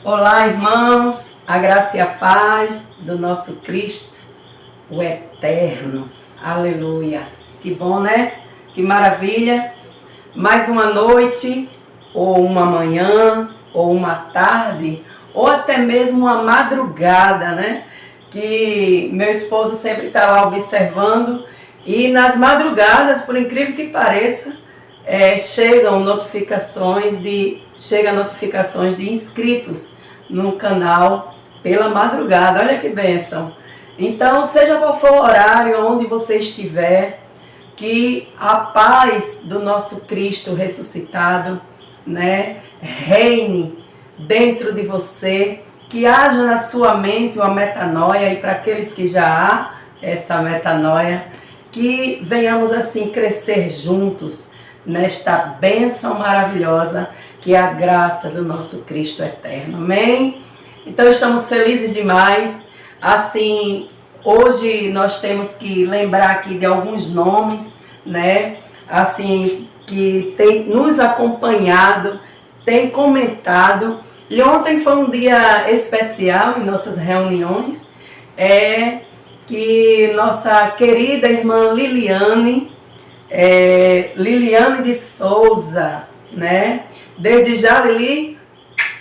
Olá, irmãos, a graça e a paz do nosso Cristo, o Eterno. Aleluia. Que bom, né? Que maravilha. Mais uma noite, ou uma manhã, ou uma tarde, ou até mesmo uma madrugada, né? Que meu esposo sempre está lá observando. E nas madrugadas, por incrível que pareça, chegam notificações de inscritos no canal pela madrugada. Olha que bênção! Então, seja qual for o horário, onde você estiver, que a paz do nosso Cristo ressuscitado, né, reine dentro de você, que haja na sua mente uma metanoia, e para aqueles que já há essa metanoia, que venhamos assim crescer juntos nesta bênção maravilhosa que é a graça do nosso Cristo eterno. Amém? Então estamos felizes demais. Assim, hoje nós temos que lembrar aqui de alguns nomes, né? Assim, que tem nos acompanhado, tem comentado. E ontem foi um dia especial em nossas reuniões, que nossa querida irmã Liliane de Souza, né? Desde já, Lili,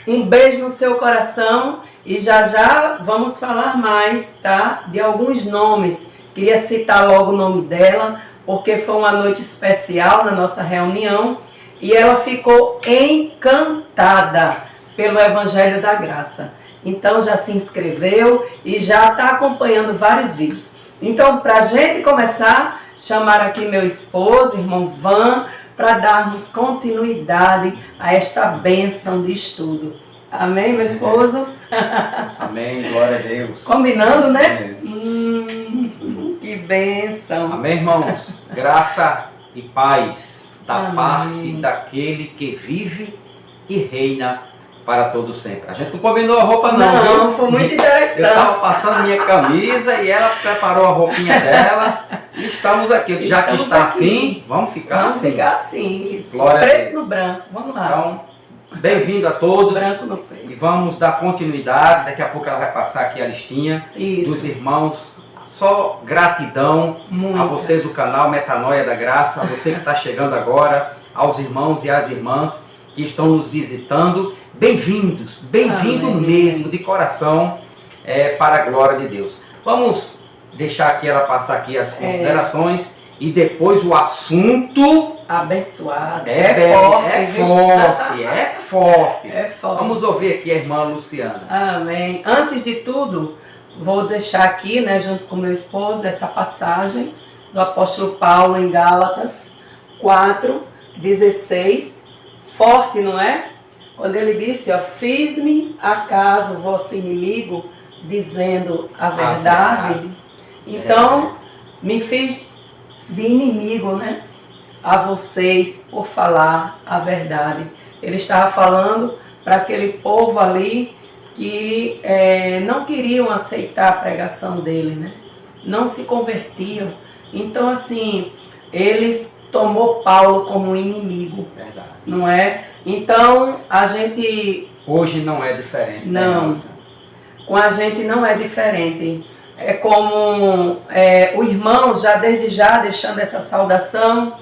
um beijo no seu coração e já vamos falar mais, tá? De alguns nomes. Queria citar logo o nome dela, porque foi uma noite especial na nossa reunião e ela ficou encantada pelo Evangelho da Graça. Então já se inscreveu e já está acompanhando vários vídeos. Então, para a gente começar, chamar aqui meu esposo, irmão Van, para darmos continuidade a esta bênção de estudo. Amém, meu esposo? Amém, glória a Deus. Combinando, né? Que bênção. Amém, irmãos. Graça e paz da Amém. Parte daquele que vive e reina para todo sempre. A gente não combinou a roupa não, viu? Foi muito interessante. Eu estava passando minha camisa e ela preparou a roupinha dela e estamos aqui. Já que está assim, vamos ficar assim. Vamos ficar assim, isso. Glória Preto no branco, vamos lá. Então, bem-vindo a todos. Branco no preto. E vamos dar continuidade. Daqui a pouco ela vai passar aqui a listinha dos irmãos. Só gratidão a você do canal Metanoia da Graça, a você que está chegando agora, aos irmãos e às irmãs que estão nos visitando. Bem-vindos, bem-vindo mesmo, de coração, para a glória de Deus. Vamos deixar aqui ela passar aqui as considerações e depois o assunto abençoado. Forte. É forte. Vamos ouvir aqui a irmã Luciana. Amém. Antes de tudo, vou deixar aqui, né, junto com meu esposo, essa passagem do apóstolo Paulo em Gálatas 4:16. Forte, não é? Quando ele disse, ó, fiz-me acaso vosso inimigo, dizendo a verdade. Então, me fiz de inimigo, né? A vocês por falar a verdade. Ele estava falando para aquele povo ali que não queriam aceitar a pregação dele, né? Não se convertiam. Então, assim, eles tomou Paulo como um Verdade. Não é? Então, a gente... Hoje não é diferente. Não. Com a gente não é diferente. É como o irmão, desde já, deixando essa saudação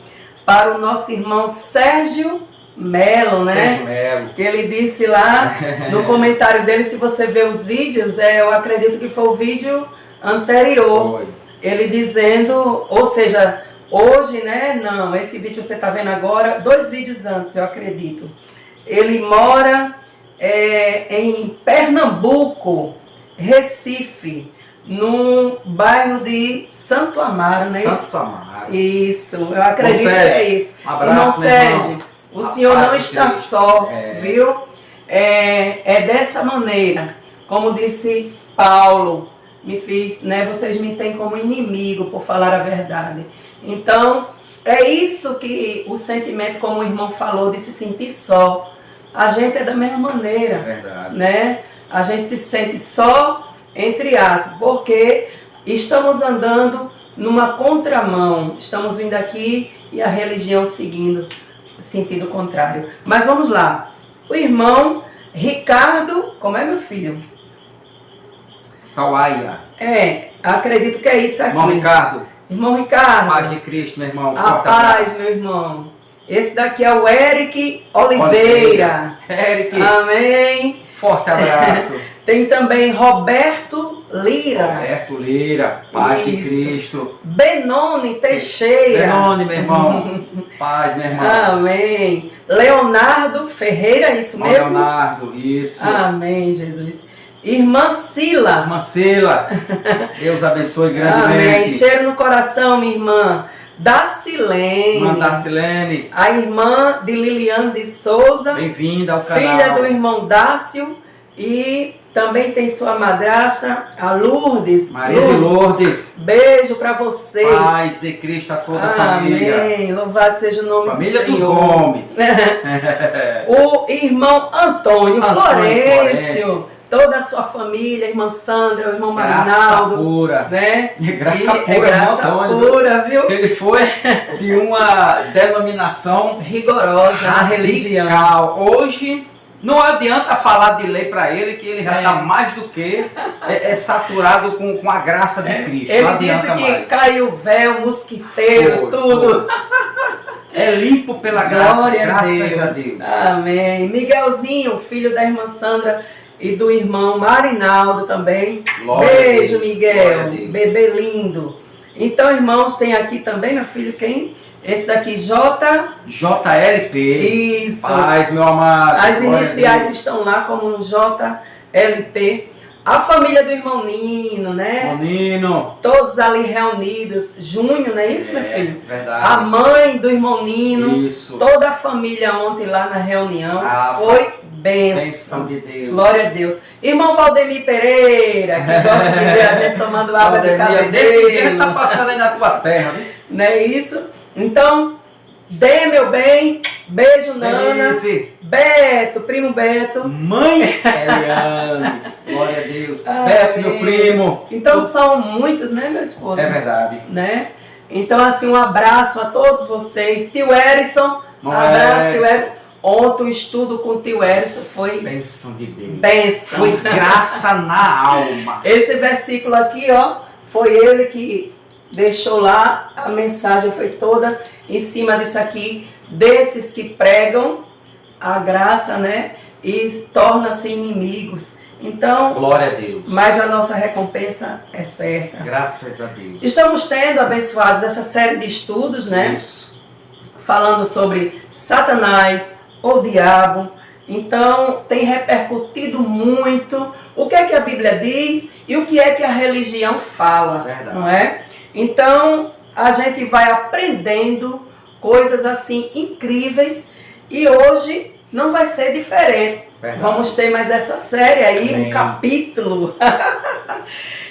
para o nosso irmão Sérgio Melo, né? Sérgio Melo. Que ele disse lá no comentário dele, se você ver os vídeos, eu acredito que foi o vídeo anterior. Foi. Ele dizendo, ou seja, hoje, né? Não, esse vídeo você está vendo agora, 2 vídeos antes, eu acredito. Ele mora em Pernambuco, Recife, no bairro de Santo Amaro, né? Santo Amaro. Isso, eu acredito que Sérgio, é isso. Um abraço, Irmão Sérgio, o senhor não está só, viu? É dessa maneira, como disse Paulo, me fiz, né? Vocês me têm como inimigo por falar a verdade. Então, é isso que o sentimento, como o irmão falou, de se sentir só. A gente é da mesma maneira. Verdade. Né? A gente se sente só, entre aspas, porque estamos andando numa contramão. Estamos vindo aqui e a religião seguindo sentido contrário. Mas vamos lá. O irmão Ricardo, como é, meu filho? Sawaia. Acredito que é isso aqui. Irmão Ricardo. Irmão Ricardo. Paz de Cristo, meu irmão. A paz, meu irmão. Esse daqui é o Eric Oliveira. Eric. Amém. Forte abraço. Tem também Roberto Lira. Roberto Lira. Paz de Isso. Cristo. Benoni Teixeira. Benoni, meu irmão. Paz, meu irmão. Amém. Leonardo Ferreira, isso mesmo? Leonardo, isso. Amém, Jesus. Irmã Sila. Irmã Sila. Deus abençoe grandemente. Amém. Cheiro no coração, minha irmã. Dacilene. Irmã Dacilene. A irmã de Liliane de Souza. Bem-vinda ao canal. Filha do irmão Dácio. E também tem sua madrasta, a Lourdes. Maria de Lourdes. Beijo para vocês. Paz de Cristo a toda a família. Amém. Louvado seja o nome Família do dos Senhor. Gomes. O irmão Antônio Florencio. Florencio. Toda a sua família, irmã Sandra, o irmão Graça Marinaldo. pura. Né? Graça E pura, graça irmão Antônio. pura, viu? Ele foi de uma denominação Rigorosa a religião. radical. Hoje não adianta falar de lei para ele, que ele já está mais do que saturado com a graça de Cristo. Ele não adianta disse que mais. caiu o véu, mosquiteiro, Foi, tudo. É limpo pela graça, Glória graças a Deus. Amém. Miguelzinho, filho da irmã Sandra e do irmão Marinaldo também. Glória Beijo, a Deus. Miguel. Glória a Deus. Bebê lindo. Então, irmãos, tem aqui também, meu filho, quem? Esse daqui, JLP. Isso. Paz, meu amado. As Glória a iniciais Deus. estão lá como um JLP. A família do irmão Nino, né? Nino. Todos ali reunidos. Junho, não é isso, meu filho? Verdade. A mãe do irmão Nino. Isso. Toda a família ontem lá na reunião. Foi bênção. Bênção de Deus. Glória a Deus. Irmão Valdemir Pereira, que gosta de ver a gente tomando água de cabedelo. Desse jeito tá passando aí na tua terra, viu? Não é isso? Então, dê meu bem. Beijo, Nana. Denise. Beto, primo Beto. Mãe Eliane. Glória a Deus. Amém. Beto, meu primo. Então são muitos, né, meu esposo? É verdade. Né? Então, assim, um abraço a todos vocês. Tio Erison, abraço, tio Erison. Ontem o estudo com o tio Erison foi bênção de Deus. Bênção. Foi graça na alma. Esse versículo aqui, ó, foi ele que deixou lá. A mensagem foi toda em cima disso aqui, desses que pregam a graça, né? E torna-se inimigos. Então, glória a Deus. Mas a nossa recompensa é certa. Graças a Deus. Estamos tendo, abençoados, essa série de estudos, né? Isso. Falando sobre Satanás, o diabo. Então, tem repercutido muito o que é que a Bíblia diz e o que é que a religião fala. Verdade. Não é? Então, a gente vai aprendendo coisas assim incríveis e hoje não vai ser diferente. Verdade. Vamos ter mais essa série aí, um capítulo.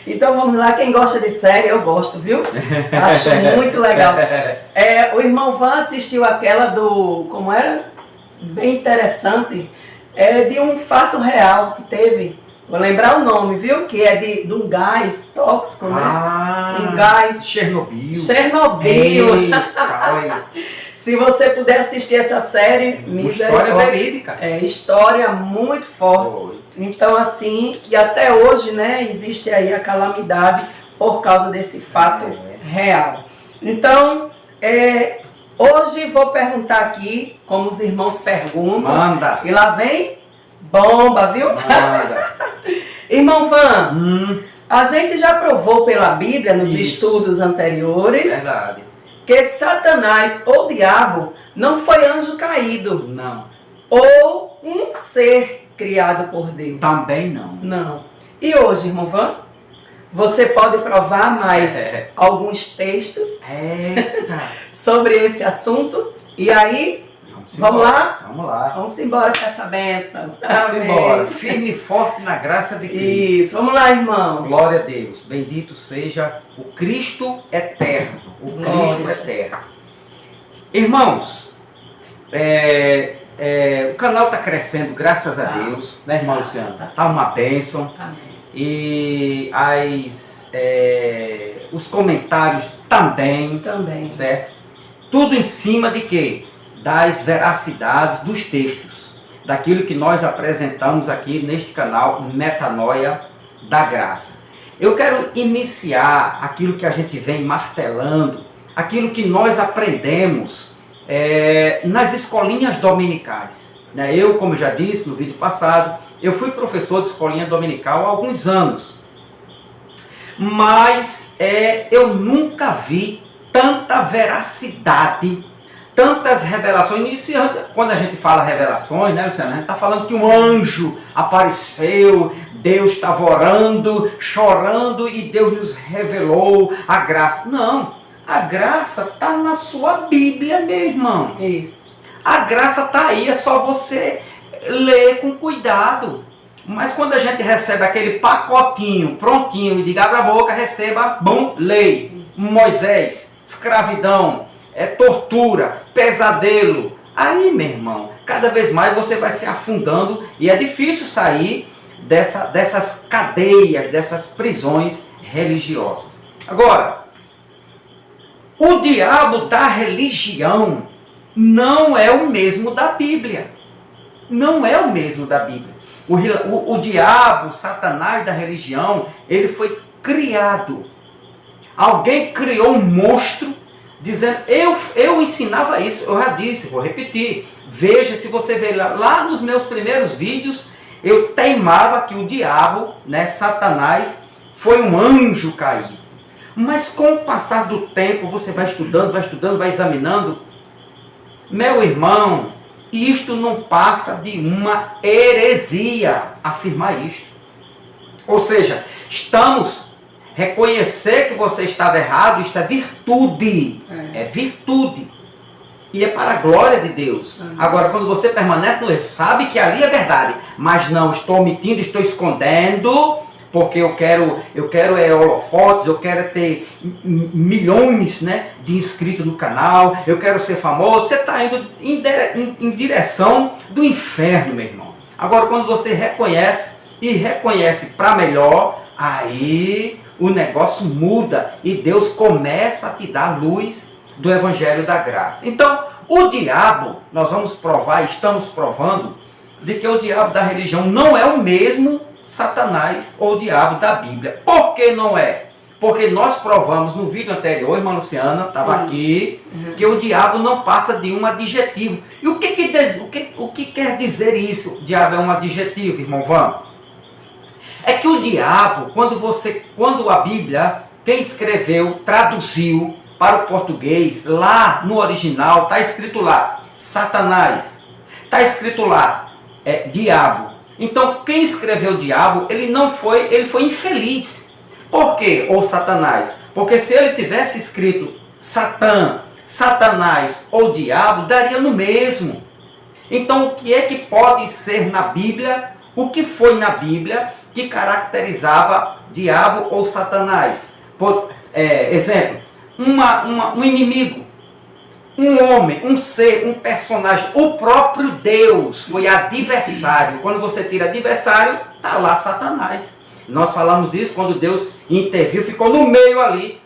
Então vamos lá, quem gosta de série, eu gosto, viu? Acho muito legal. O irmão Van assistiu aquela do, como era? Bem interessante, de um fato real que teve. Vou lembrar o nome, viu? Que é de um gás tóxico, né? Um gás... Chernobyl. Chernobyl. Se você puder assistir essa série, história verídica. É, história muito forte. Então, assim, que até hoje, né, existe aí a calamidade por causa desse fato real. Então, hoje vou perguntar aqui, como os irmãos perguntam. Manda. E lá vem bomba, viu? Manda. Irmão Van, a gente já provou pela Bíblia, nos estudos anteriores, verdade, que Satanás, ou diabo, não foi anjo caído. Não. Ou um ser criado por Deus. Também não. Não. E hoje, irmão Van, você pode provar mais alguns textos sobre esse assunto. E aí, vamos lá? Vamos lá. Vamos embora com essa bênção. Vamos embora. Firme e forte na graça de Cristo. Isso. Vamos lá, irmãos. Glória a Deus. Bendito seja o Cristo eterno. O Cristo eterno. Irmãos, o canal está crescendo, graças a Deus. Né, irmão Luciano? Está uma bênção. Amém. E os comentários também. Certo? Tudo em cima de quê? Das veracidades dos textos. daquilo que nós apresentamos aqui neste canal Metanoia da Graça. Eu quero iniciar aquilo que a gente vem martelando, aquilo que nós aprendemos nas escolinhas dominicais. Eu, como já disse no vídeo passado, eu fui professor de escolinha dominical há alguns anos. Mas eu nunca vi tanta veracidade, tantas revelações. Isso, quando a gente fala revelações, né, Luciana? A gente está falando que um anjo apareceu, Deus estava orando, chorando e Deus nos revelou a graça. Não, a graça está na sua Bíblia, meu irmão. Isso. A graça está aí, é só você ler com cuidado. Mas quando a gente recebe aquele pacotinho prontinho e diga, abra a boca, receba, bom, lei, isso. Moisés, escravidão, tortura, pesadelo. Aí, meu irmão, cada vez mais você vai se afundando e é difícil sair dessas cadeias, dessas prisões religiosas. Agora, o diabo da religião não é o mesmo da Bíblia. Não é o mesmo da Bíblia. O diabo, o Satanás da religião, ele foi criado. Alguém criou um monstro, dizendo, eu ensinava isso, eu já disse, vou repetir. Veja, se você ver lá nos meus primeiros vídeos, eu teimava que o diabo, né, Satanás, foi um anjo caído. Mas com o passar do tempo, você vai estudando, vai examinando. Meu irmão, isto não passa de uma heresia afirmar isto. Ou seja, reconhecer que você estava errado, isto é virtude. É virtude. E é para a glória de Deus. Agora, quando você permanece no erro, sabe que ali é verdade, mas não, estou omitindo, estou escondendo, porque eu quero holofotes, eu quero ter milhões, né, de inscritos no canal, eu quero ser famoso. Você está indo em direção do inferno, meu irmão. Agora, quando você reconhece para melhor, aí o negócio muda e Deus começa a te dar luz do Evangelho da Graça. Então, o diabo, nós vamos provar, estamos provando, de que o diabo da religião não é o mesmo Satanás ou o diabo da Bíblia. Por que não é? Porque nós provamos no vídeo anterior, irmã Luciana estava aqui, que o diabo não passa de um adjetivo. E o que quer dizer isso? O diabo é um adjetivo, irmão Van? É que o diabo, quando a Bíblia, quem escreveu, traduziu para o português, lá no original, está escrito lá, Satanás. Está escrito lá, diabo. Então, quem escreveu diabo, ele foi infeliz. Por quê? Ou Satanás? Porque se ele tivesse escrito Satã, Satanás ou diabo, daria no mesmo. Então, o que é que pode ser na Bíblia? O que foi na Bíblia que caracterizava diabo ou Satanás? Exemplo, um inimigo, um homem, um ser, um personagem, o próprio Deus foi adversário. Quando você tira adversário, está lá Satanás. Nós falamos isso quando Deus interviu, ficou no meio ali,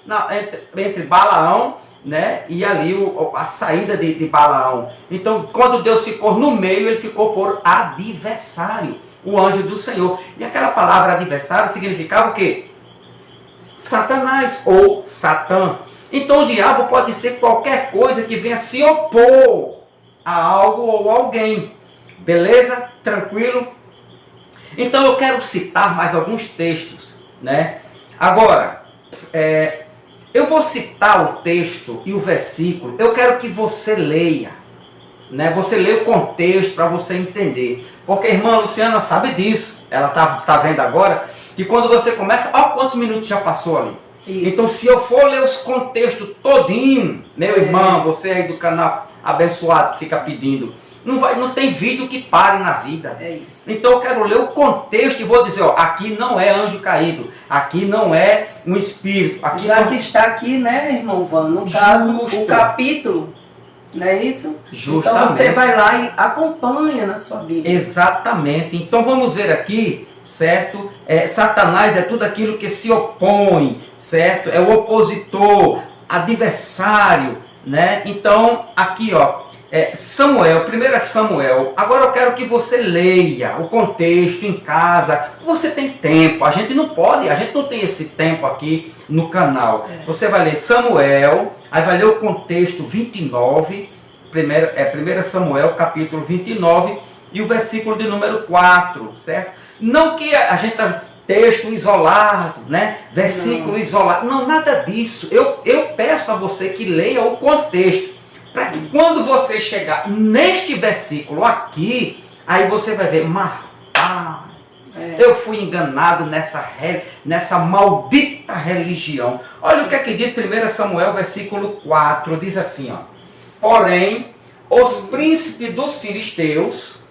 entre Balaão, né, e ali a saída de Balaão. Então, quando Deus ficou no meio, ele ficou por adversário, o anjo do Senhor. E aquela palavra adversário significava o quê? Satanás ou Satã. Então o diabo pode ser qualquer coisa que venha se opor a algo ou alguém. Beleza? Tranquilo? Então eu quero citar mais alguns textos, né? Agora, eu vou citar o texto e o versículo. Eu quero que você leia, né? Você lê o contexto para você entender. Porque a irmã Luciana sabe disso. Ela tá vendo agora que quando você começa... Olha quantos minutos já passou ali. Isso. Então, se eu for ler os contextos todinho, meu irmão, você aí do canal abençoado que fica pedindo, não tem vídeo que pare na vida. É isso. Então, eu quero ler o contexto e vou dizer, ó, aqui não é anjo caído, aqui não é um espírito. Aqui já que está aqui, né, irmão Van, no caso, o capítulo, não é isso? Justamente. Então, você vai lá e acompanha na sua Bíblia. Exatamente. Então, vamos ver aqui, certo? Satanás é tudo aquilo que se opõe, certo? É o opositor, adversário, né? Então, aqui, ó, Samuel, 1 Samuel. Agora eu quero que você leia o contexto em casa. Você tem tempo, a gente não tem esse tempo aqui no canal. Você vai ler Samuel, aí vai ler o contexto 29, 1 Samuel capítulo 29 e o versículo de número 4, certo? Não que a gente texto isolado, né? Versículo isolado, não, nada disso. Eu peço a você que leia o contexto, para que quando você chegar neste versículo aqui, aí você vai ver, mas eu fui enganado nessa maldita religião. Olha o que é que diz 1 Samuel, versículo 4, diz assim, ó. Porém, os príncipes dos filisteus,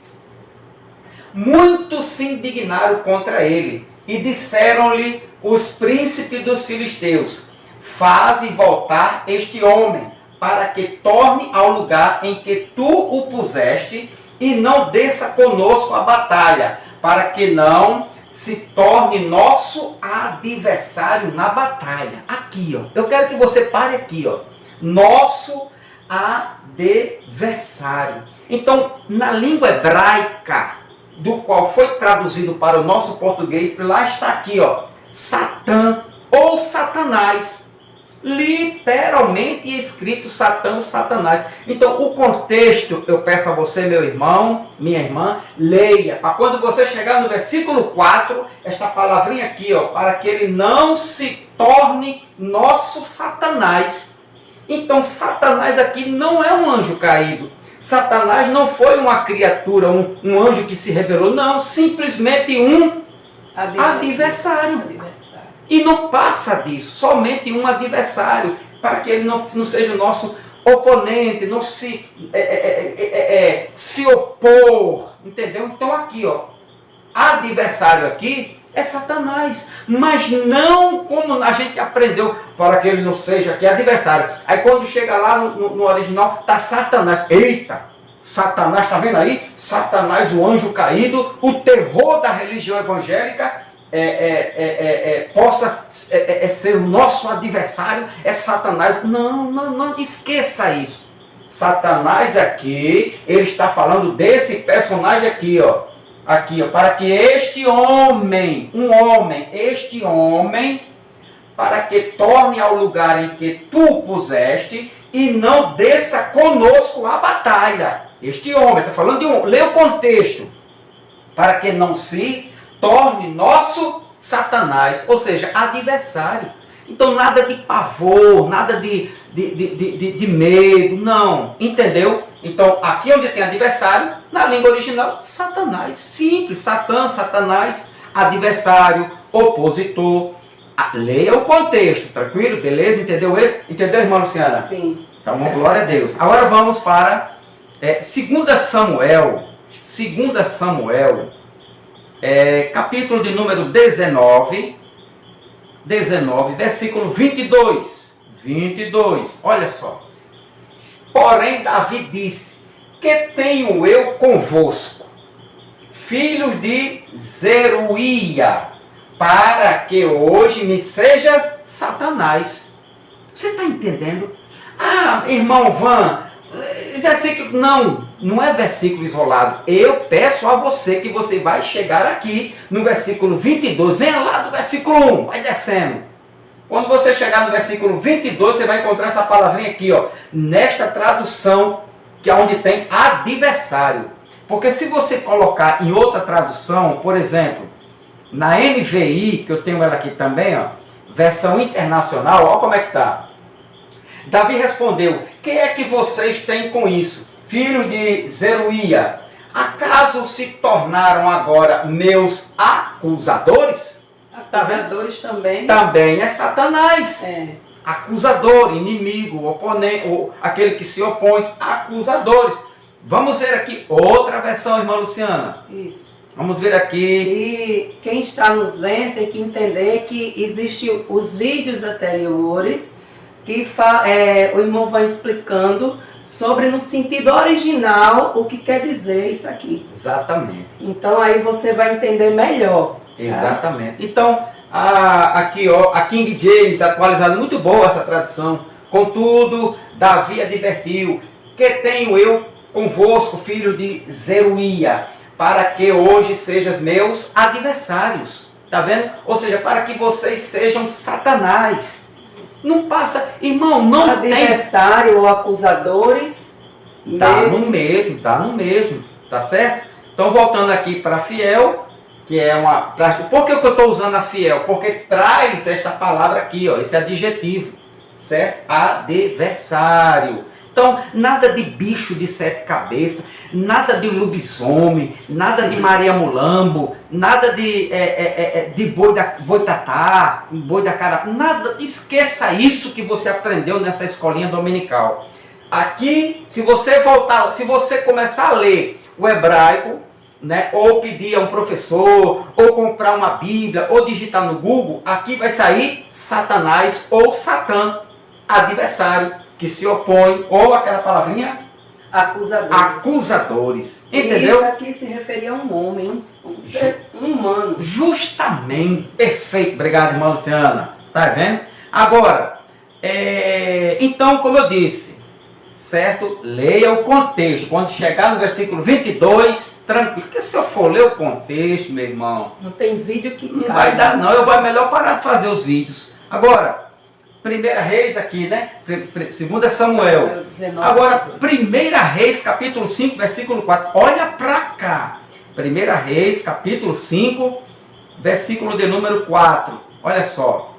muitos se indignaram contra ele, e disseram-lhe os príncipes dos filisteus, faze voltar este homem, para que torne ao lugar em que tu o puseste, e não desça conosco a batalha, para que não se torne nosso adversário na batalha. Aqui, ó. Eu quero que você pare aqui, ó. Nosso adversário. Então, na língua hebraica, do qual foi traduzido para o nosso português, lá está aqui, ó. Satã ou Satanás. Literalmente escrito Satã ou Satanás. Então, o contexto, eu peço a você, meu irmão, minha irmã, leia, para quando você chegar no versículo 4, esta palavrinha aqui, ó, para que ele não se torne nosso Satanás. Então, Satanás aqui não é um anjo caído. Satanás não foi uma criatura, um anjo que se revelou, não, simplesmente um adversário. E não passa disso, somente um adversário, para que ele não seja o nosso oponente, não se opor, entendeu? Então aqui, ó, adversário aqui é Satanás, mas não como a gente aprendeu, para que ele não seja aqui adversário. Aí quando chega lá no original, está Satanás. Eita, Satanás, está vendo aí? Satanás, o anjo caído, o terror da religião evangélica, possa ser o nosso adversário, é Satanás. Não esqueça isso. Satanás aqui, ele está falando desse personagem aqui, ó. Aqui, ó, para que este homem, para que torne ao lugar em que tu o puseste e não desça conosco a batalha. Este homem, está falando de um, lê o contexto, para que não se torne nosso Satanás, ou seja, adversário. Então nada de pavor, nada de medo, não, entendeu? Então aqui onde tem adversário, na língua original, Satanás, simples, Satã, Satanás, adversário, opositor. Leia o contexto, tranquilo? Beleza? Entendeu esse? Entendeu, irmã Luciana? Sim. Então, glória a Deus. Agora vamos para 2 Samuel, capítulo de número 19, versículo 22, olha só. Porém, Davi disse, que tenho eu convosco, filhos de Zeruia, para que hoje me seja Satanás. Você está entendendo? Ah, irmão Van, versículo, não é versículo isolado. Eu peço a você que você vai chegar aqui no versículo 22. Venha lá do versículo 1, vai descendo. Quando você chegar no versículo 22, você vai encontrar essa palavrinha aqui, ó. Nesta tradução, que é onde tem adversário. Porque se você colocar em outra tradução, por exemplo, na NVI, que eu tenho ela aqui também, ó, versão internacional, ó como é que está. Davi respondeu, quem é que vocês têm com isso? Filho de Zeruia, acaso se tornaram agora meus acusadores? Acusadores também. Também é Satanás. Acusador, inimigo, oponente, ou aquele que se opõe, acusadores. Vamos ver aqui outra versão, irmã Luciana. Isso. Vamos ver aqui. E quem está nos vendo tem que entender que existem os vídeos anteriores que o irmão vai explicando sobre no sentido original o que quer dizer isso aqui. Exatamente. Então aí você vai entender melhor. Exatamente. Tá? Então, aqui ó, a King James atualizada, muito boa essa tradução. Contudo, Davi advertiu, que tenho eu convosco, filho de Zeruia, para que hoje sejam meus adversários. Está vendo? Ou seja, para que vocês sejam Satanás. Não passa, irmão, não adversário ou acusadores. Tá no mesmo, tá certo? Então, voltando aqui para fiel, que é uma... Por que eu estou usando a fiel? Porque traz esta palavra aqui, ó, esse adjetivo, certo? Adversário. Então, nada de bicho de 7 cabeças, nada de lobisomem, nada de Maria Mulambo, nada de boitatá, boi da cara, nada, esqueça isso que você aprendeu nessa escolinha dominical. Aqui, se você voltar, se você começar a ler o hebraico, né, ou pedir a um professor, ou comprar uma Bíblia, ou digitar no Google, aqui vai sair Satanás ou Satã, adversário, que se opõe, ou aquela palavrinha? Acusadores. Entendeu? Isso aqui se referia a um homem, um ser humano. Justamente. Perfeito. Obrigado, irmã Luciana. Tá vendo? Agora, então, como eu disse, certo? Leia o contexto. Quando chegar no versículo 22, tranquilo. Porque se eu for ler o contexto, meu irmão... Não tem vídeo que não vai dar, não. Eu vou melhor parar de fazer os vídeos. Agora... 1 Reis aqui, né? 2 Samuel. 19. Agora, 1 Reis, capítulo 5, versículo 4. Olha para cá. 1 Reis, capítulo 5, versículo de número 4. Olha só.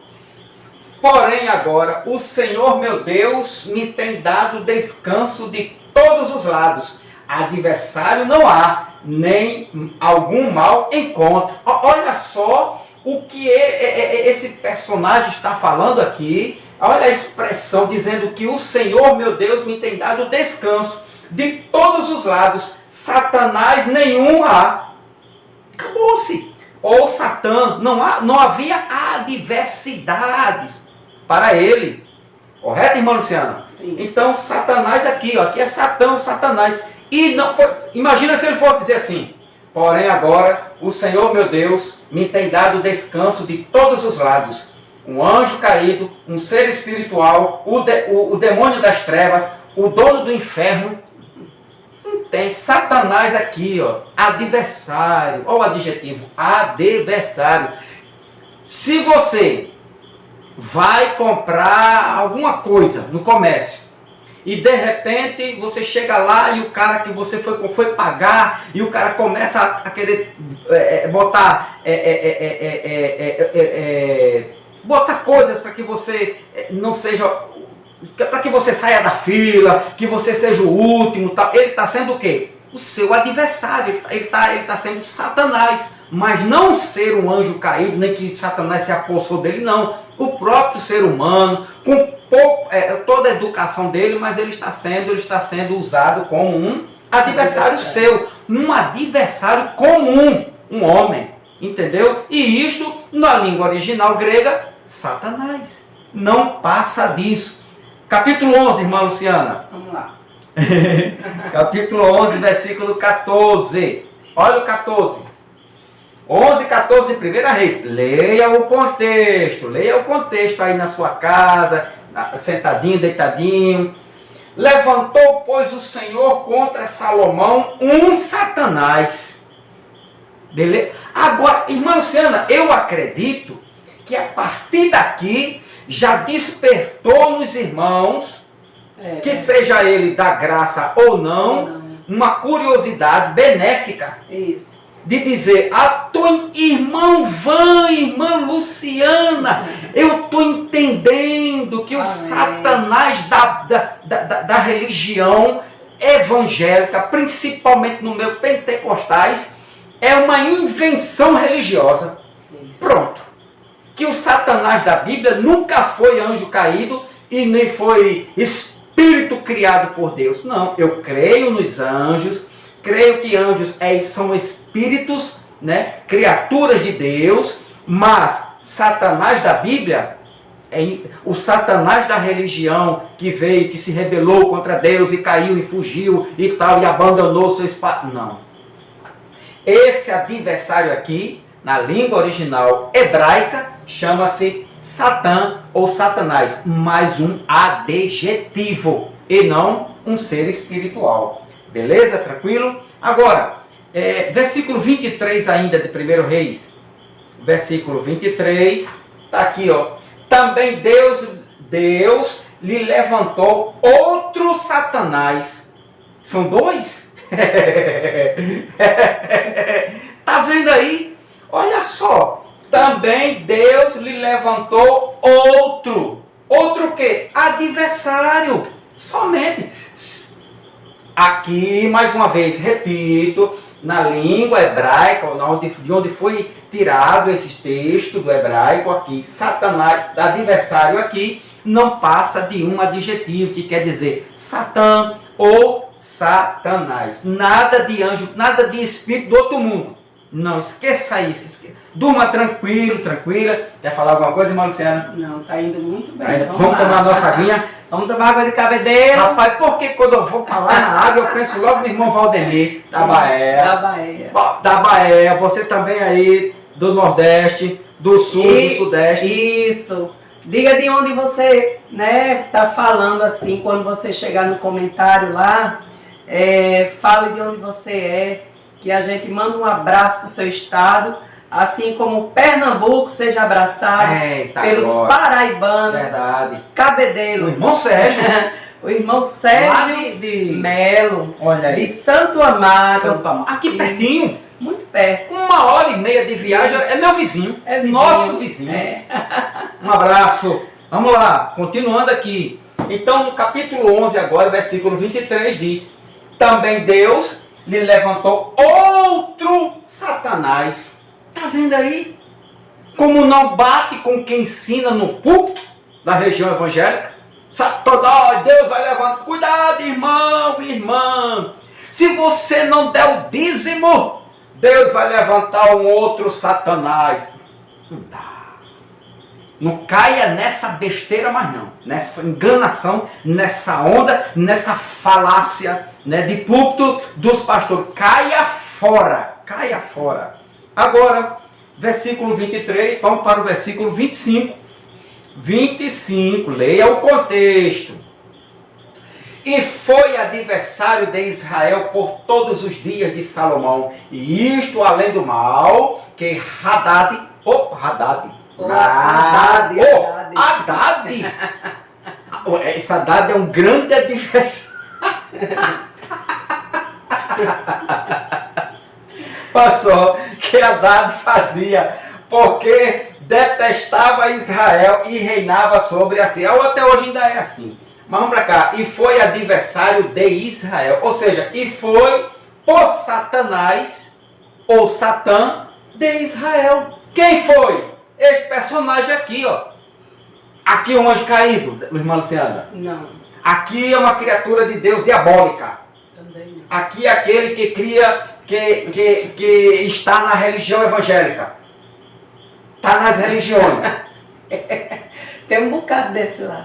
Porém agora, o Senhor meu Deus me tem dado descanso de todos os lados. Adversário não há, nem algum mal encontro. Olha só o que esse personagem está falando aqui. Olha a expressão dizendo que o Senhor meu Deus me tem dado descanso de todos os lados. Satanás nenhum há. Acabou-se. Ou Satã, não havia adversidades para ele. Correto, irmã Luciana? Sim. Então, Satanás aqui, ó, aqui é Satã, Satanás. E não, imagina se ele for dizer assim: porém agora o Senhor meu Deus me tem dado descanso de todos os lados. Um anjo caído, um ser espiritual, o demônio das trevas, o dono do inferno. Tem Satanás aqui, ó, adversário. Olha o adjetivo, adversário. Se você vai comprar alguma coisa no comércio e de repente você chega lá e o cara que você foi pagar e o cara começa a querer botar coisas para que você não seja, para que você saia da fila, que você seja o último, tal. Ele está sendo o quê? O seu adversário. Ele tá sendo Satanás, mas não ser um anjo caído, nem que Satanás se apossou dele, não. O próprio ser humano, com toda a educação dele, mas ele está sendo usado como um adversário seu, um adversário comum, um homem, entendeu? E isto, na língua original grega, Satanás. Não passa disso. Capítulo 11, irmã Luciana. Vamos lá. Capítulo 11, versículo 14. Olha o 14. 11, 14 de 1 Reis. Leia o contexto aí na sua casa, sentadinho, deitadinho. Levantou, pois, o Senhor contra Salomão um Satanás. Beleza? Agora, irmã Luciana, eu acredito que a partir daqui já despertou nos irmãos, que seja ele da graça ou não, uma curiosidade benéfica. Isso. De dizer: a tua irmã Luciana, eu estou entendendo que o Satanás da religião evangélica, principalmente no meio pentecostais, é uma invenção religiosa. Isso. Pronto. Que o Satanás da Bíblia nunca foi anjo caído e nem foi espírito criado por Deus. Não, eu creio nos anjos, creio que anjos são espíritos, né, criaturas de Deus, mas Satanás da Bíblia, o Satanás da religião que veio, que se rebelou contra Deus e caiu e fugiu e tal, e abandonou seu espaço. Não. Esse adversário aqui, na língua original hebraica, chama-se Satã ou Satanás, mais um adjetivo e não um ser espiritual. Beleza? Tranquilo? Agora, versículo 23 ainda de 1 Reis. Versículo 23, está aqui, ó. Também Deus lhe levantou outro Satanás. São dois? Tá vendo aí? Olha só. Também Deus lhe levantou outro. Outro o quê? Adversário. Somente. Aqui, mais uma vez, repito, na língua hebraica, de onde foi tirado esse texto do hebraico aqui, Satanás, adversário aqui, não passa de um adjetivo que quer dizer Satã ou Satanás. Nada de anjo, nada de espírito do outro mundo. Não, esqueça isso. Durma tranquilo, tranquila. Quer falar alguma coisa, irmã Luciana? Não, tá indo muito bem. Vamos tomar a nossa aguinha. Vamos tomar água de cabedeiro. Rapaz, porque quando eu vou falar na água, eu penso logo no irmão Valdemir, da Bahia. Da Bahia. Da Bahia, você também aí, do Nordeste, do Sul, do Sudeste. Isso. Diga de onde você, né, tá falando assim, quando você chegar no comentário lá, fale de onde você é, que a gente manda um abraço pro seu estado, assim como Pernambuco seja abraçado pelos paraibanos. Verdade. Cabedelo. O irmão Sérgio. O irmão Sérgio de Melo. Olha aí. De Santo Amaro. Aqui pertinho. Muito perto. 1h30 de viagem. É meu vizinho. É vizinho. Nosso vizinho. Um abraço. Vamos lá. Continuando aqui. Então, no capítulo 11 agora, versículo 23 diz: também Deus lhe levantou outro Satanás. Tá vendo aí? Como não bate com quem ensina no púlpito da região evangélica? Satanás, Deus vai levantar. Cuidado, irmão, irmã. Se você não der o dízimo, Deus vai levantar um outro Satanás. Não dá. Não caia nessa besteira mais não. Nessa enganação, nessa onda, nessa falácia, né, de púlpito dos pastores. Caia fora. Caia fora. Agora, versículo 23, vamos para o versículo 25. 25, leia o contexto. E foi adversário de Israel por todos os dias de Salomão, e isto além do mal que Haddad. Esse Haddad é um grande adversário. Passou que Haddad fazia, porque detestava Israel e reinava sobre a si. Até hoje ainda é assim. Mas vamos para cá. E foi adversário de Israel. Ou seja, e foi por Satanás, ou Satã, de Israel. Quem foi? Esse personagem aqui, ó. Aqui um anjo caído, irmã Luciana. Não. Aqui é uma criatura de Deus diabólica. Também não. Aqui é aquele que cria, que está na religião evangélica. Está nas religiões. Tem um bocado desse lá.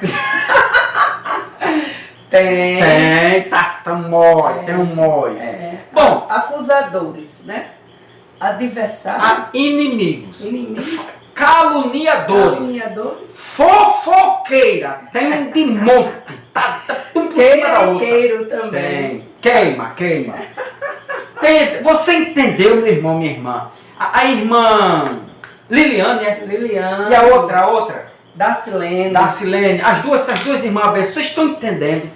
Tem. Tem um mói. Bom, acusadores, né? Adversários. Inimigos. Inimigos. Caluniadores. Fofoqueira. Tem um de monte. Tá um por cima da outra. Também. Tem. Queima. Você entendeu, meu irmão, minha irmã? A irmã Liliane, Liliane. E a outra? Dacilene. Essas duas irmãs, vocês estão entendendo?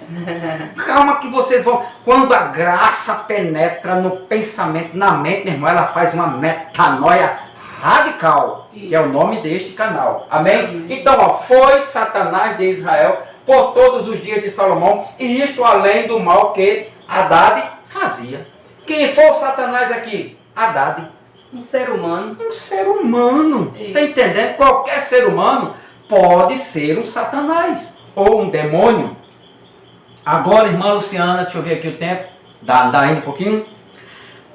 Calma que vocês vão. Quando a graça penetra no pensamento, na mente, meu irmão, ela faz uma metanoia radical. Isso. Que é o nome deste canal. Amém? Então, ó, foi Satanás de Israel por todos os dias de Salomão, e isto além do mal que Haddad fazia. Quem foi o Satanás aqui? Haddad. Um ser humano. Está entendendo? Qualquer ser humano pode ser um Satanás ou um demônio. Agora, irmã Luciana, deixa eu ver aqui o tempo. Dá ainda um pouquinho.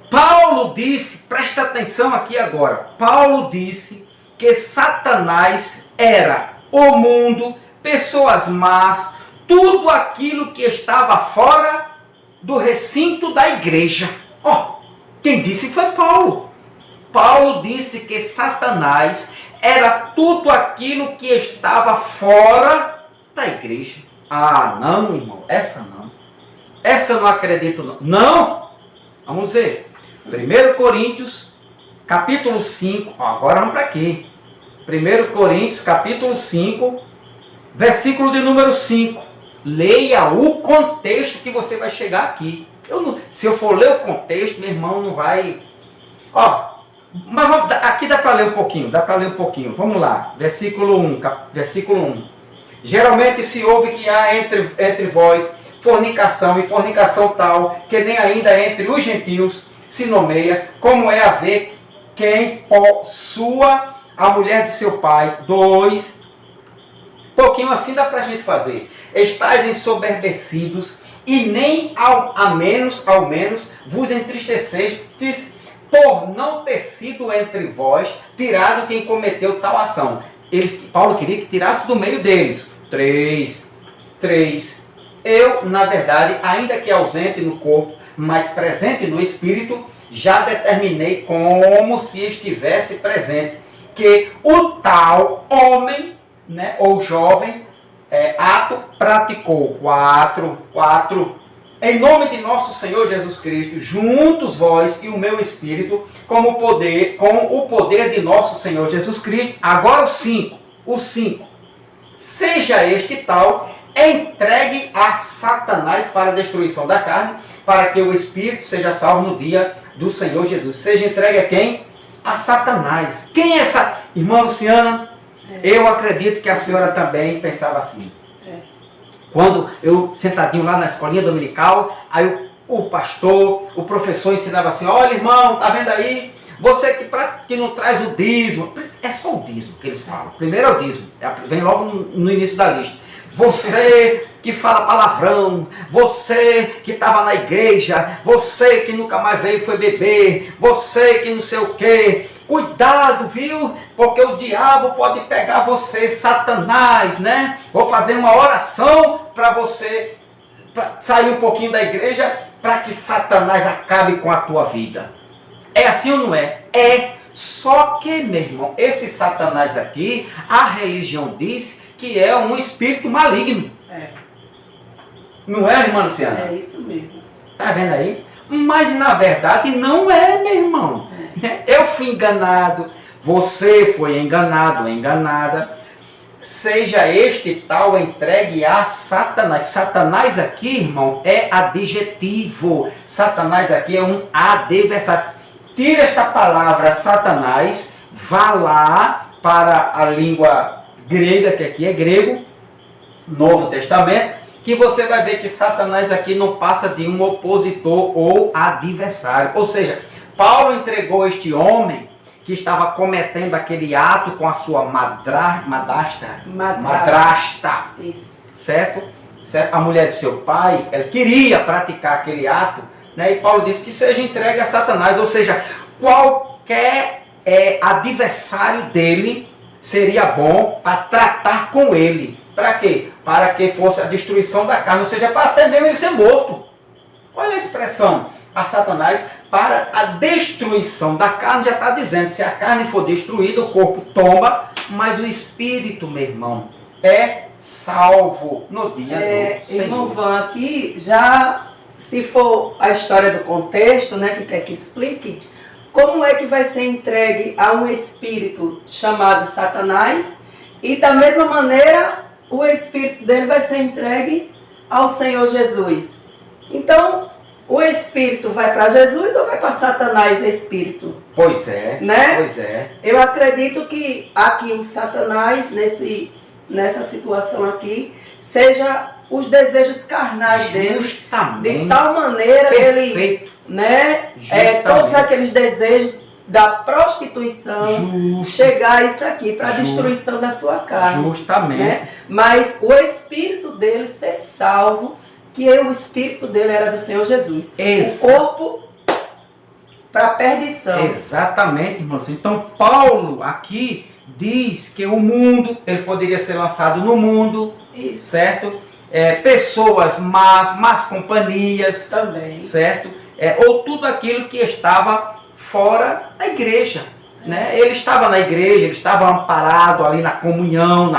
Paulo disse, presta atenção aqui agora. Paulo disse que Satanás era o mundo, pessoas más, tudo aquilo que estava fora do recinto da igreja. Quem disse foi Paulo. Paulo disse que Satanás era tudo aquilo que estava fora da igreja. Não, irmão, essa não. essa eu não acredito não. Não! Vamos ver. 1 Coríntios, capítulo 5. Agora vamos para aqui. 1 Coríntios, capítulo 5, versículo de número 5. Leia o contexto que você vai chegar aqui. Se eu for ler o contexto, meu irmão não vai... Mas aqui dá para ler um pouquinho, Vamos lá, versículo 1. Geralmente se ouve que há entre vós fornicação, e fornicação tal, que nem ainda entre os gentios se nomeia, como é haver quem possua a mulher de seu pai. 2. Pouquinho assim dá para a gente fazer. Estais ensoberbecidos, e nem ao menos vos entristecestes por não ter sido entre vós tirado quem cometeu tal ação. Paulo queria que tirasse do meio deles. 3. Eu, na verdade, ainda que ausente no corpo, mas presente no espírito, já determinei como se estivesse presente, que o tal homem, né, ou jovem, ato praticou. 4. Em nome de nosso Senhor Jesus Cristo, juntos vós e o meu espírito, com o poder de nosso Senhor Jesus Cristo. Agora o 5. Seja este tal entregue a Satanás para a destruição da carne, para que o espírito seja salvo no dia do Senhor Jesus. Seja entregue a quem? A Satanás. Quem é essa? Irmã Luciana, eu acredito que a senhora também pensava assim. Quando eu, sentadinho lá na escolinha dominical, aí o pastor, o professor ensinava assim: olha, irmão, tá vendo aí? Você que não traz o dízimo, é só o dízimo que eles falam. Primeiro é o dízimo, vem logo no início da lista. Você que fala palavrão, você que estava na igreja, você que nunca mais veio foi beber, você que não sei o quê. Cuidado, viu? Porque o diabo pode pegar você, Satanás, né? Vou fazer uma oração para você sair um pouquinho da igreja, para que Satanás acabe com a tua vida. É assim ou não é? É. Só que, meu irmão, esse Satanás aqui, a religião diz que é um espírito maligno. Não é, irmã Luciana? É isso mesmo. Tá vendo aí? Mas na verdade não é, meu irmão. Eu fui enganado, você foi enganado, enganada. Seja este tal entregue a Satanás. Satanás aqui, irmão, é adjetivo. Satanás aqui é um adversário. Tira esta palavra Satanás, vá lá para a língua grega, que aqui é grego, Novo Testamento, que você vai ver que Satanás aqui não passa de um opositor ou adversário. Ou seja, Paulo entregou este homem que estava cometendo aquele ato com a sua madrasta. Isso. Certo? A mulher de seu pai, ela queria praticar aquele ato, né? E Paulo disse que seja entregue a Satanás, ou seja, qualquer adversário dele seria bom para tratar com ele. Para quê? Para que fosse a destruição da carne, ou seja, para até mesmo ele ser morto. Olha a expressão, a Satanás, para a destruição da carne, já está dizendo, se a carne for destruída, o corpo tomba, mas o espírito, meu irmão, é salvo no dia do Senhor. Irmão Van, aqui já... Se for a história do contexto, né, que quer que explique, como é que vai ser entregue a um espírito chamado Satanás e da mesma maneira o espírito dele vai ser entregue ao Senhor Jesus. Então, o espírito vai para Jesus ou vai para Satanás espírito? Pois é, né? Pois é. Eu acredito que aqui o Satanás, nessa situação aqui, seja os desejos carnais dele, de tal maneira que ele, né, todos aqueles desejos da prostituição, chegar a isso aqui, para a destruição da sua carne. Justamente. Né? Mas o espírito dele ser salvo, que o espírito dele era do Senhor Jesus. O corpo para a perdição. Exatamente, irmãos. Então Paulo aqui diz que o mundo, ele poderia ser lançado no mundo, certo? Pessoas más companhias também, certo? Ou tudo aquilo que estava fora da igreja, né? Ele estava na igreja, ele estava amparado ali na comunhão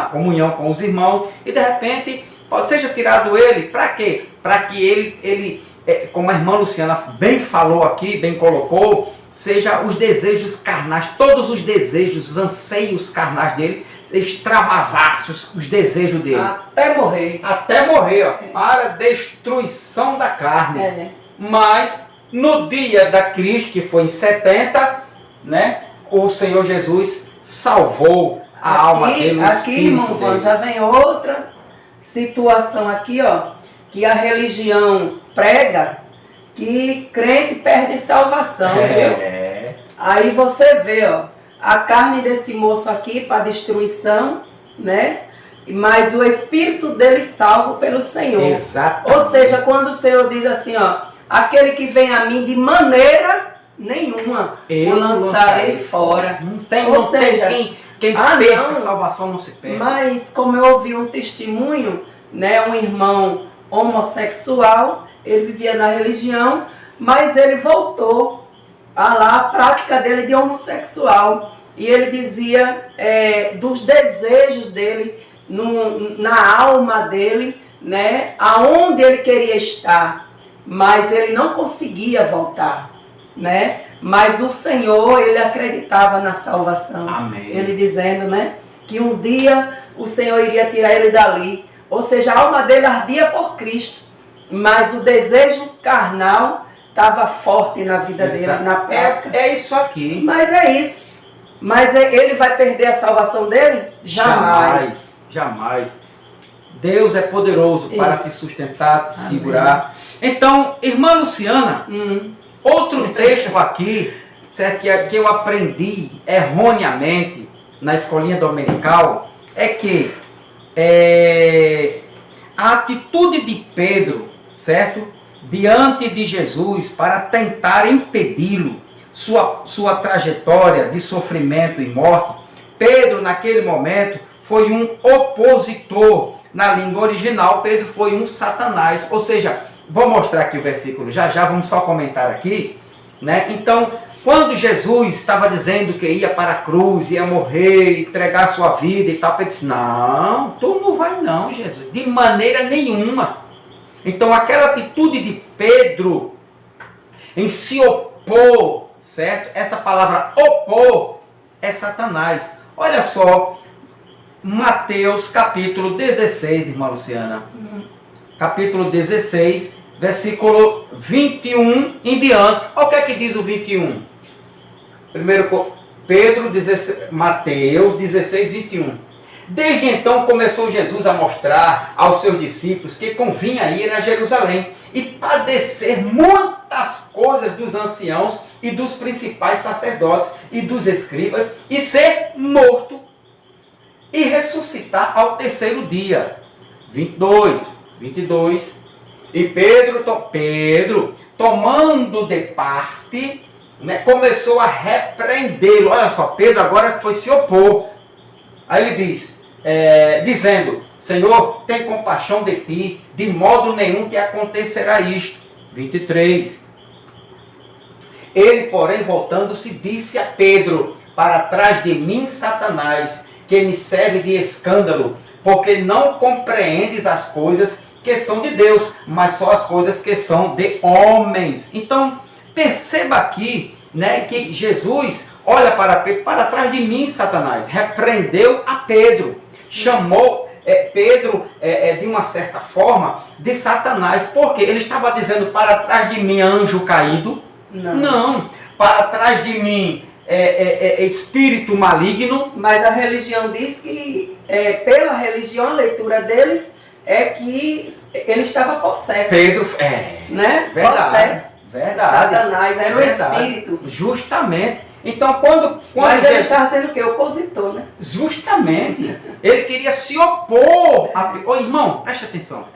com os irmãos, e de repente seja tirado ele, para quê? para que ele como a irmã Luciana bem falou aqui, bem colocou, seja os desejos carnais, todos os desejos, os anseios carnais dele, extravasasse os desejos dele. Até morrer. Até morrer, ó, para destruição da carne. Mas no dia da Cristo, que foi em 70, né, o Senhor Jesus salvou a alma dele. Aqui, irmão Van, já vem outra situação aqui, ó, que a religião prega que crente perde salvação, viu? Aí você vê, ó, a carne desse moço aqui para destruição, né? Mas o espírito dele salvo pelo Senhor. Exato. Ou seja, quando o Senhor diz assim, ó, aquele que vem a mim de maneira nenhuma, eu lançarei fora. Não tem quem perca a salvação, não se perde. Mas como eu ouvi um testemunho, né, um irmão homossexual, ele vivia na religião, mas ele voltou a prática dele de homossexual. E ele dizia dos desejos dele, na alma dele, né, aonde ele queria estar, mas ele não conseguia voltar, né? Mas o Senhor, ele acreditava na salvação. Amém. Ele dizendo, né, que um dia o Senhor iria tirar ele dali. Ou seja, a alma dele ardia por Cristo, mas o desejo carnal estava forte na vida dele, na prática. É isso aqui. Mas é isso. Mas ele vai perder a salvação dele? Jamais. Jamais. Deus é poderoso para te sustentar, te segurar. Então, irmã Luciana, outro trecho aqui, certo, que eu aprendi erroneamente na escolinha dominical, é que a atitude de Pedro, certo, diante de Jesus para tentar impedi-lo, sua trajetória de sofrimento e morte, Pedro naquele momento foi um opositor. Na língua original, Pedro foi um Satanás. Ou seja, vou mostrar aqui o versículo já, vamos só comentar aqui, né? Então, quando Jesus estava dizendo que ia para a cruz, ia morrer, entregar sua vida e tal, Pedro disse, não, tu não vai não, Jesus, de maneira nenhuma. Então, aquela atitude de Pedro em se opor, certo? Essa palavra opor é Satanás. Olha só, Mateus capítulo 16, irmã Luciana. Capítulo 16, versículo 21 em diante. Olha o que é que diz o 21. Primeiro Pedro, Mateus 16, 21. Desde então começou Jesus a mostrar aos seus discípulos que convinha ir a Jerusalém e padecer muitas coisas dos anciãos e dos principais sacerdotes e dos escribas e ser morto e ressuscitar ao terceiro dia. 22. E Pedro tomando de parte, né, começou a repreendê-lo. Olha só, Pedro agora foi se opor. Aí ele diz, dizendo, Senhor, tem compaixão de ti, de modo nenhum que acontecerá isto. 23. Ele, porém, voltando-se, disse a Pedro, para trás de mim, Satanás, que me serve de escândalo, porque não compreendes as coisas que são de Deus, mas só as coisas que são de homens. Então, perceba aqui, né, que Jesus olha para Pedro, para trás de mim, Satanás, repreendeu a Pedro, chamou Pedro, de uma certa forma, de Satanás, porque ele estava dizendo para trás de mim, anjo caído, não, para trás de mim, espírito maligno. Mas a religião diz que, pela religião, a leitura deles é que ele estava possesso. Pedro, né? Verdade, possesso. Verdade. Satanás era o espírito. Justamente. Então, quando mas ele estava sendo o quê? Opositor, né? Justamente. Ele queria se opor. Ô, irmão, preste atenção.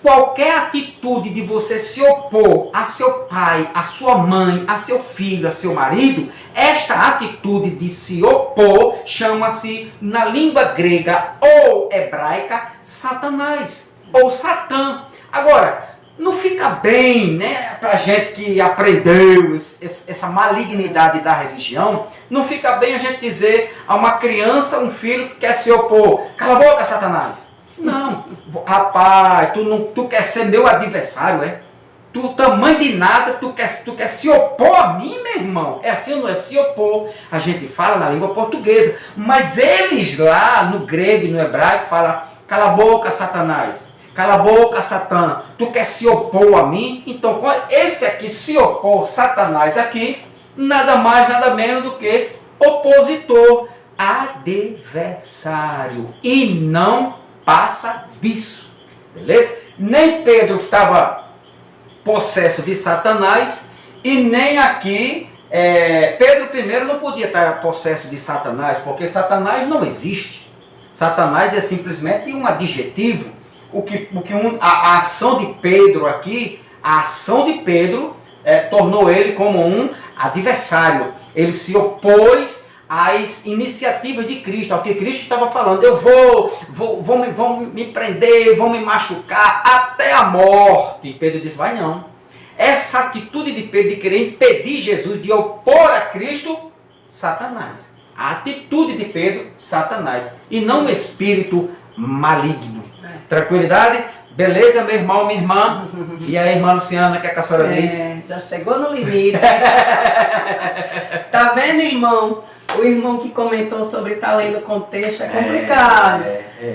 Qualquer atitude de você se opor a seu pai, a sua mãe, a seu filho, a seu marido, esta atitude de se opor chama-se, na língua grega ou hebraica, Satanás, ou Satã. Agora, não fica bem, né, pra gente que aprendeu essa malignidade da religião, não fica bem a gente dizer a uma criança, um filho que quer se opor, cala a boca, Satanás. Não, rapaz, tu quer ser meu adversário, é? Tu tamanho de nada, tu quer se opor a mim, meu irmão? É assim ou não é? Se opor. A gente fala na língua portuguesa, mas eles lá no grego e no hebraico falam: cala a boca, Satanás. Cala a boca, Satã. Tu quer se opor a mim? Então, esse aqui se opor, Satanás aqui, nada mais, nada menos do que opositor, adversário. E não passa disso. Beleza? Nem Pedro estava possesso de Satanás, e nem aqui Pedro I não podia estar possesso de Satanás, porque Satanás não existe. Satanás é simplesmente um adjetivo. A ação de Pedro aqui, a ação de Pedro tornou ele como um adversário. Ele se opôs às iniciativas de Cristo, ao que Cristo estava falando. Eu vão me prender, vão me machucar até a morte. E Pedro disse: vai não. Essa atitude de Pedro de querer impedir Jesus de opor a Cristo, Satanás. A atitude de Pedro, Satanás. E não um espírito maligno. Tranquilidade? Beleza, meu irmão, minha irmã? E a irmã Luciana, o que a senhora diz? Já chegou no limite. Tá vendo, irmão? O irmão que comentou sobre estar lendo o contexto é complicado.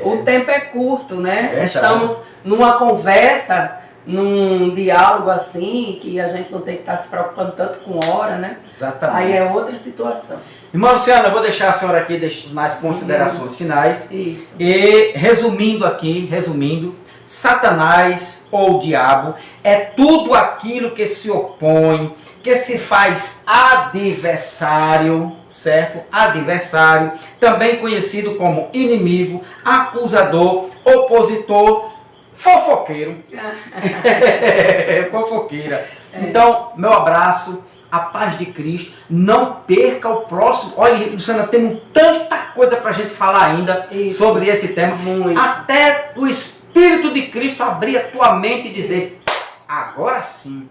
O tempo é curto, né? Estamos numa conversa, num diálogo assim, que a gente não tem que estar se preocupando tanto com hora, né? Exatamente. Aí é outra situação. Irmã Luciana, eu vou deixar a senhora aqui nas considerações finais. Isso. E resumindo, Satanás ou o diabo é tudo aquilo que se opõe, que se faz adversário, certo? Adversário, também conhecido como inimigo, acusador, opositor, fofoqueiro. Fofoqueira. Então, meu abraço. A paz de Cristo, não perca o próximo. Olha, Luciana, temos tanta coisa para a gente falar ainda sobre esse tema. Muito. Até o Espírito de Cristo abrir a tua mente e dizer: agora sim,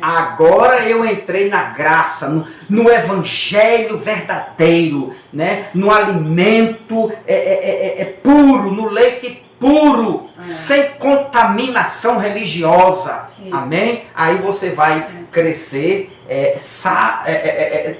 agora eu entrei na graça, no evangelho verdadeiro, né? No alimento puro, no leite puro, sem contaminação religiosa. Isso. Amém? Aí você vai crescer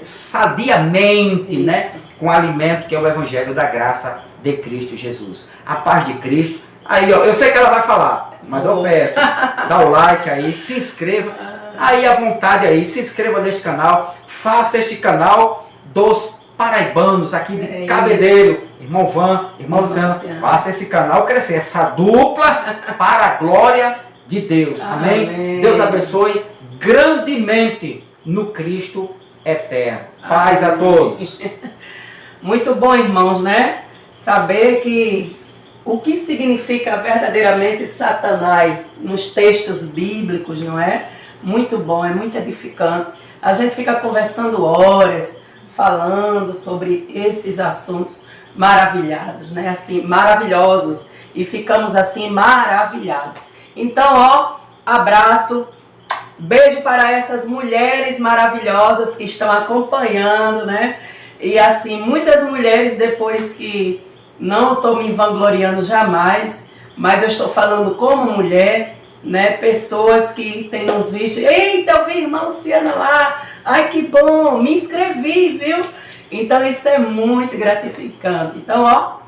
sadiamente, né? Com o alimento que é o evangelho da graça de Cristo Jesus. A paz de Cristo. Aí, ó, eu sei que ela vai falar, mas eu peço, dá o like aí, se inscreva. Aí à vontade aí, se inscreva neste canal, faça este canal dos paraibanos aqui de Cabedelo. Irmão Van, irmão Luciano, faça esse canal crescer, essa dupla para a glória de Deus. Amém? Amém. Deus abençoe grandemente no Cristo eterno. Paz a todos. Muito bom, irmãos, né? Saber que o que significa verdadeiramente Satanás nos textos bíblicos, não é? Muito bom, é muito edificante. A gente fica conversando horas, falando sobre esses assuntos maravilhados, né? Assim, maravilhosos. E ficamos assim maravilhados. Então, ó, abraço, beijo para essas mulheres maravilhosas que estão acompanhando, né? E assim, muitas mulheres, depois que não estou me vangloriando jamais, mas eu estou falando como mulher, né? Pessoas que têm nos visto: eita, eu vi a irmã Luciana lá, ai que bom, me inscrevi, viu? Então isso é muito gratificante. Então, ó,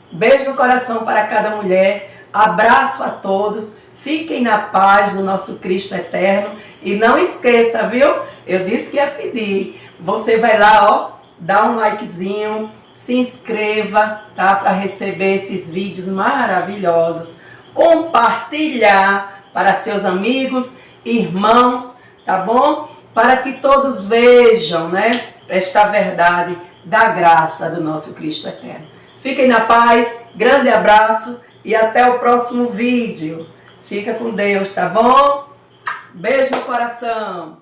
beijo no coração para cada mulher, abraço a todos, fiquem na paz do nosso Cristo eterno e não esqueça, viu? Eu disse que ia pedir, você vai lá, ó, dá um likezinho, se inscreva, tá? Para receber esses vídeos maravilhosos, compartilhar para seus amigos, irmãos, tá bom? Para que todos vejam, né, esta verdade da graça do nosso Cristo eterno. Fiquem na paz, grande abraço e até o próximo vídeo. Fica com Deus, tá bom? Beijo no coração.